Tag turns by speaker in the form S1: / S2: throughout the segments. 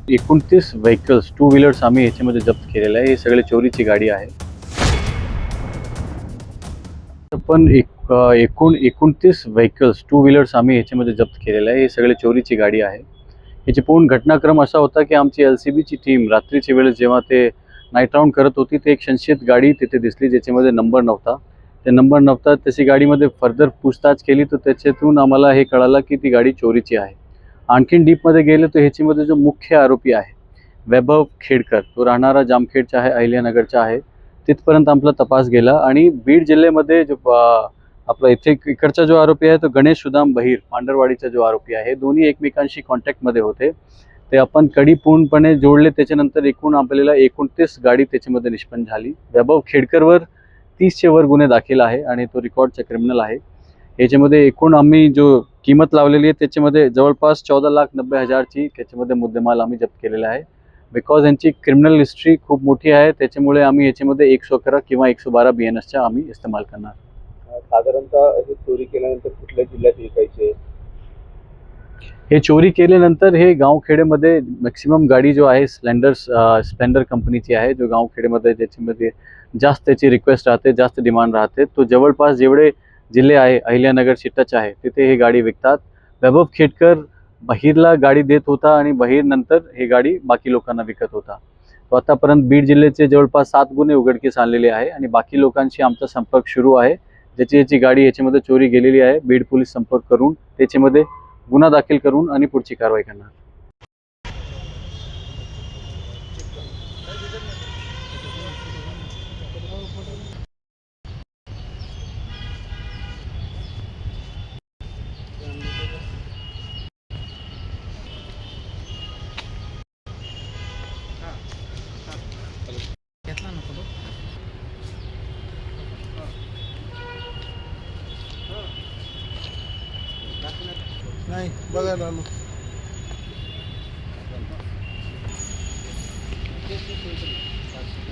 S1: 29 vehicles two wheelers आम्ही याच्यामध्ये जप्त केलेलं आहे। हे सगळे चोरीची गाडी आहे। पण 29 व्हेकल्स टू व्हीलर्स आम्ही याच्यामध्ये जप्त केलेलं आहे। हे सगळे चोरीची गाडी आहे। याची पूर्ण घटनाक्रम असा होता की आमची LCBची टीम रात्रीच्या वेळेस जेव्हा ते नाईट राऊंड करत होती, ते एक संशयित गाडी तिथे दिसली ज्याच्यामध्ये नंबर नव्हता। ते नंबर नव्हता त्याची गाडीमध्ये फर्दर पूछताछ केली तर त्याच्यातून आम्हाला हे कळालं की ती गाडी चोरीची आहे। आणखीन डीपमध्ये गेले तर ह्याच्यामध्ये जो मुख्य आरोपी आहे वैभव खेडकर, तो राहणारा जामखेडचा आहे, अहिल्यानगरचा आहे। तिथपर्यंत आपला तपास गेला आणि बीड जिल्ह्यामध्ये जो आपला इकडचा जो आरोपी आहे तो गणेश सुदाम बहिर, पांढरवाडीचा जो आरोपी आहे, दोन्ही एकमेकांशी कॉन्टॅक्टमध्ये होते। ते आपण कडी पूर्णपणे जोडले। त्याच्यानंतर एकूण आपल्याला 29 गाडी त्याच्यामध्ये निष्पन्न झाली। वैभव खेडकरवर 30चे वर गुन्हे दाखल आहे आणि तो रेकॉर्डचा क्रिमिनल आहे। याच्यामध्ये एकूण आम्ही जो किंमत लावलेली आहे त्याच्यामध्ये जवळपास 14,90,000ची त्याच्यामध्ये मुद्देमाल आम्ही जप्त केलेला आहे। बिकॉज यांची क्रिमिनल हिस्ट्री खूप मोठी आहे, त्याच्यामुळे आम्ही याच्यामध्ये 111 किंवा 112 BNSचा आम्ही इस्तेमाल करणार।
S2: साधारणतः हे चोरी केल्यानंतर कुठल्या जिल्ह्यात विकायचे?
S1: हे चोरी केल्यानंतर हे गावखेड्यामध्ये मॅक्सिमम गाडी जो आहे स्प्लेंडर कंपनीची आहे, जो गावखेड्यामध्ये ज्याच्यामध्ये जास्त त्याची रिक्वेस्ट राहते, जास्त डिमांड राहते, तो जवळपास जेवढे जिल्हे आहे अहिल्यानगरशी टच आहे तिथे हे गाडी विकतात। वैभव खेडकर बहिरला गाडी देत होता आणि बहिर नंतर हे गाडी बाकी लोकांना विकत होता। तो आतापर्यंत बीड जिल्ह्याचे जवळपास 7 गुन्हे उघडकीस आणलेले आहे आणि बाकी लोकांशी आमचा संपर्क सुरू आहे। ज्याची गाडी याच्यामध्ये चोरी गेलेली आहे, बीड पोलीस संपर्क करून त्याच्यामध्ये गुन्हा दाखल करून आणि पुढची कारवाई करणार।
S3: नाही बघायला आलो।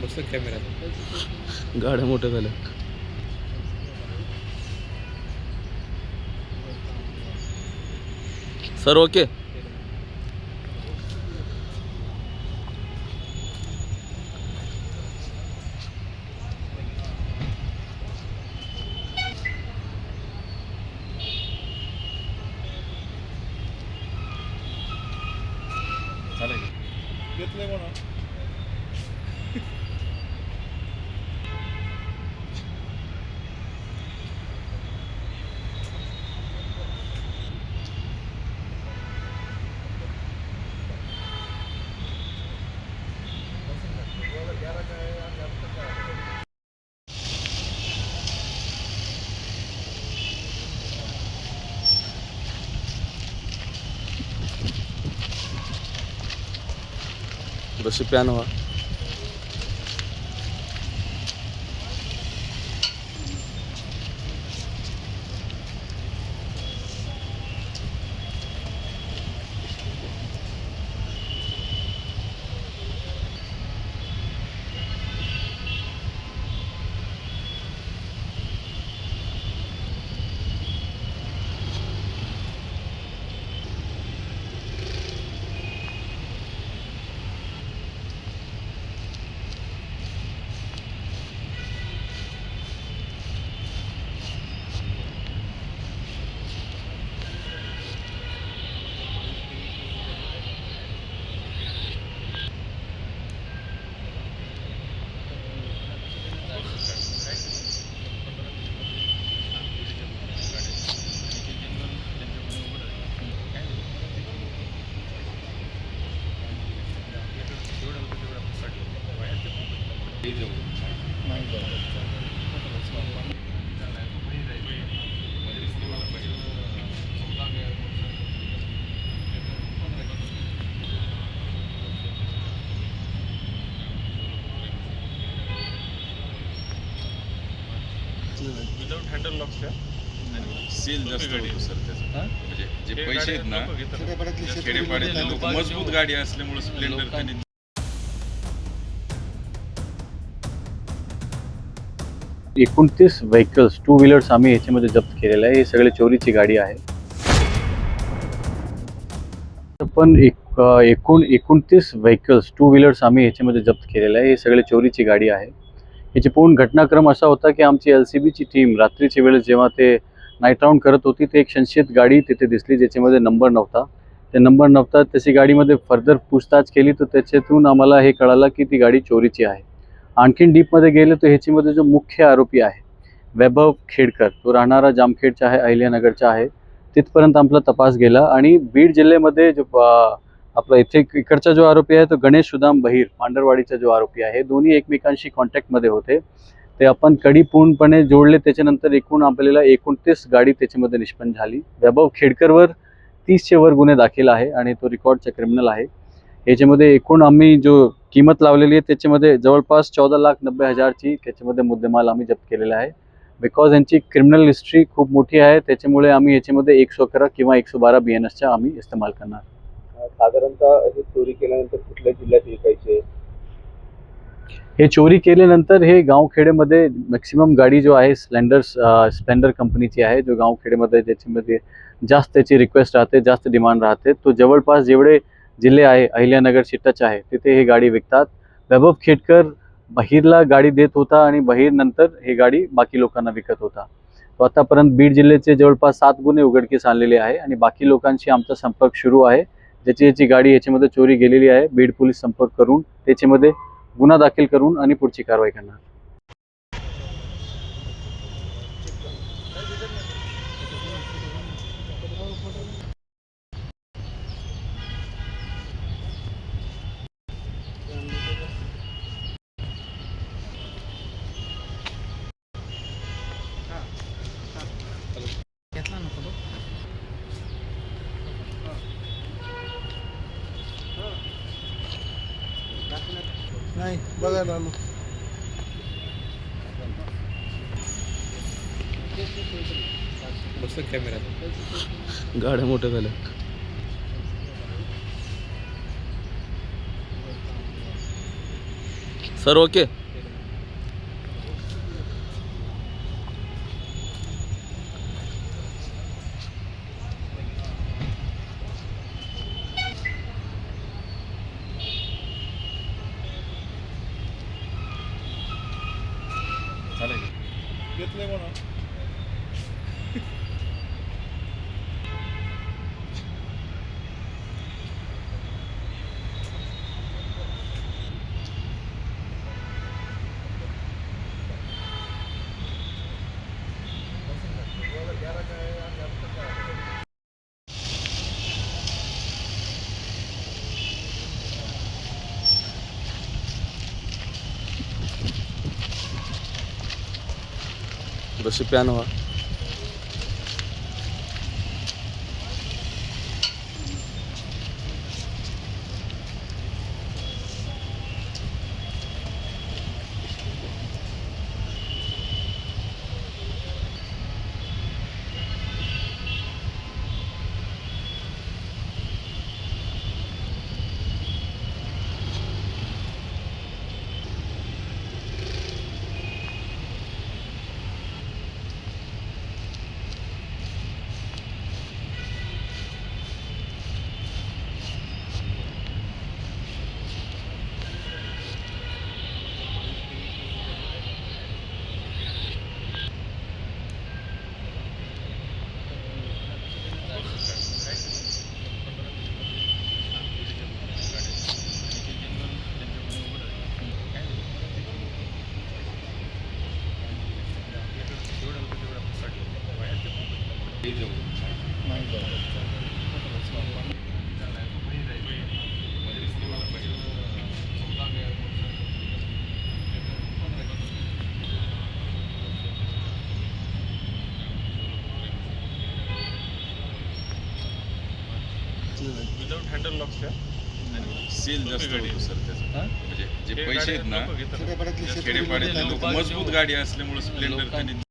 S2: बस कॅमेरा
S3: गाड्या मोठ्या झाल्या। Sir okay.
S2: घेतलंय म्हणा।
S3: बस प्यान हुआ।
S4: विदाउट हँडल लॉक्सच्या सेल जास्त होतो सर त्याचं। म्हणजे जे पैसे आहेत ना खेडेपाड्यातले लोक मजबूत गाडी असल्यामुळे स्प्लेंडर त्यांनी
S1: 29 व्हेकल्स टू व्हीलर्स आम्ही याच्यामध्ये जप्त केलेलं आहे। हे सगळे चोरीची गाडी आहे। पण एकूण 29 व्हेकल्स टू व्हीलर्स आम्ही ह्याच्यामध्ये जप्त केलेलं आहे. हे सगळे चोरीची गाडी आहे. याची पूर्ण घटनाक्रम असा होता की आमची LCBची टीम रात्रीच्या वेळेस जेव्हा ते नाईट राऊंड करत होती, ते एक संशयित गाडी तिथे दिसली ज्याच्यामध्ये नंबर नव्हता. ते नंबर नव्हता त्याची गाडीमध्ये फर्दर पूछताछ केली तर त्याच्यातून आम्हाला हे कळालं की ती गाडी चोरीची आहे. आणखीन डीपमध्ये गेले तर ह्याच्यामध्ये जो मुख्य आरोपी आहे वैभव खेडकर, तो राहणारा जामखेडचा आहे, अहिल्यानगरचा आहे. तिथपर्यंत आपला तपास गेला आणि बीड जिल्ह्यामध्ये जो आपला इकडचा जो आरोपी आहे तो गणेश सुदाम बहिर, पांढरवाडीचा जो आरोपी आहे, हे दोन्ही एकमेकांशी कॉन्टॅक्टमध्ये होते. ते आपण कडी पूर्णपणे जोडले. त्याच्यानंतर एकूण आपल्याला 29 गाडी त्याच्यामध्ये निष्पन्न झाली. वैभव खेडकरवर 30चे वर गुन्हे दाखल आहे आणि तो रेकॉर्डचा क्रिमिनल आहे. याच्यामध्ये एकूण आम्ही जो किंमत लावलेली आहे त्याच्यामध्ये जवळपास 14,90,000ची त्याच्यामध्ये मुद्देमाल आम्ही जप्त केलेला आहे. बिकॉज यांची क्रिमिनल हिस्ट्री खूप मोठी आहे, त्याच्यामुळे आम्ही याच्यामध्ये 111 किंवा 112 BNSचा आम्ही इस्तेमाल करणार.
S2: साधारणतः हे चोरी केल्यानंतर कुठल्या जिल्ह्यात विकायचे?
S1: हे चोरी केल्यानंतर हे गावखेड्यामध्ये मॅक्सिमम गाडी जो आहे स्प्लेंडर कंपनीची आहे, जो गावखेड्यामध्ये ज्याच्यामध्ये जास्त त्याची रिक्वेस्ट राहते, जास्त डिमांड राहते. तो जवळपास जेवढे जिल्हे आहे अहिल्यानगरशी टच आहे तिथे ही गाडी विकतात. वैभव खेडकर बहिरला गाडी देत होता आणि बहिर नंतर ही गाडी बाकी लोकांना विकत होता. तो आतापर्यंत बीड जिल्ह्याचे जवळपास 7 गुन्हे उघडकीस आणलेले आहे आणि बाकी लोकांशी आमचा संपर्क सुरू आहे. ज्याची गाडी याच्यामध्ये चोरी गेलेली आहे, बीड पोलीस संपर्क करून त्याच्यामध्ये गुन्हा दाखल करून आणि पुढची कारवाई करणार.
S3: नाही बघा ना
S2: बस कॅमेरा
S3: गाड्या मोठ्या झाल्या. Sir okay.
S2: घेतलंय म्हणा.
S3: बस प्यान हुआ.
S4: विदाउट हँडल लॉकच्या सेल जास्त होतो सर त्याचा. म्हणजे जे पैसे आहेत ना, खेडेपाड्यातले लोक मजबूत गाडी असल्यामुळे स्प्लेंडर त्यांनी